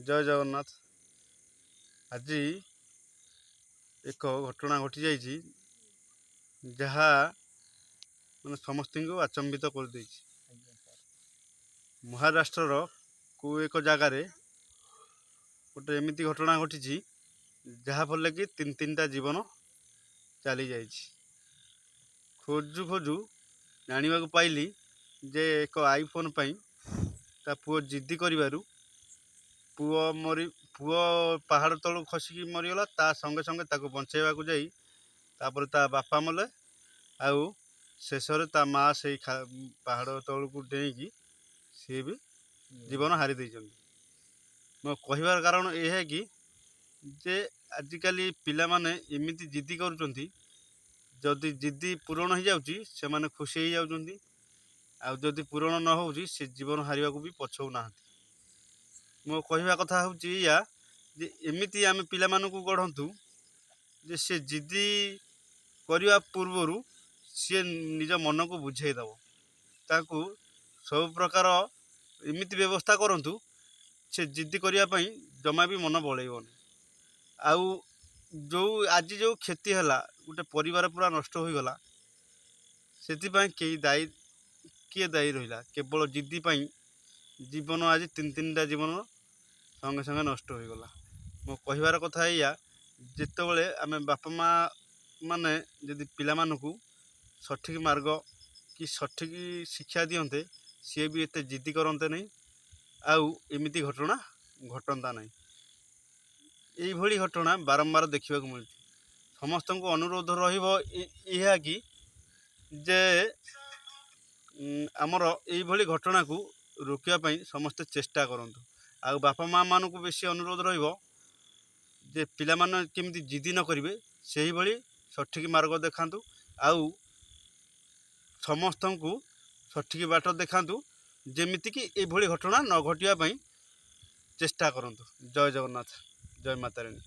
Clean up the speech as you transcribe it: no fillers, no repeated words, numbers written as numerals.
जय जगन्नाथ। आज एक घटना घटी जाइए जहाँ मैंने समस्त को आचंबित कर दे। महाराष्ट्र को एक जगार गोटे एमती घटना घटी जहाँफल कि तीन टा जीवन चली जा खोजु खोजु जाना पाइली जे एक आईफोन ता पुओ जिद्दी करू पुओ पहाड़ तलू खसिकी मरीगला। ता संगे संगे ताको बंचाइबा जाई तापर ता बापा मले आउ शेष ता माँ से पहाड़ तलू को डेईकी सी भी जीवन हारी देइछन। मो कहिबार कारण यह है कि जे आजिकली पिला माने एमिति जिद्दी करूचंती जदि जिद्दी पूरण हो जाउची से माने खुशी हो जाउचंती आ जदि पूरण न होउची से जीवन हारिबा को भी पछौ नाहंती। मो कहवा कथा हूँ या जे एमिति आम पिला मानकु गढ़ंतु जे से जिद्दी करने पूर्वर सी निज मन को बुझेदब ताकू सब प्रकार एमिति व्यवस्था करंतु से जिद्दी करने जमा भी मन बलैबनी। आउ जो आज जो क्षति है गोटे परिवार पूरा नष्ट हो गला से दायी किए दायी रहा केवल जिद्दी जीवन आज तीन टा जीवन संगे संगे नष्ट हो गला। मो कहिबार कथा या जितेबाला आम बापा माँ माने जदि पिला मानकु सठिक मार्ग कि सठिक शिक्षा दियंते सी भी एते जिद्दी करते नहीं आउ एमिति घटना घटंता नहीं। यही भली घटना बारंबार देखा मिलती। समस्त को अनुरोध रहा कि जे आमर यही घटना को रोकने समस्ते चेष्टा करंतु। आ बापा माँ मानक बेसी अनुरोध जे पिला माने केमिति जिद्दी न करिवे सेही भली सठिक मार्ग देखांतु आउ समस्त को सठिक बाट देखांतु जेमिति कि एभली घटना न घटिया चेष्टा करंतु। जय जगन्नाथ, जय माता रानी।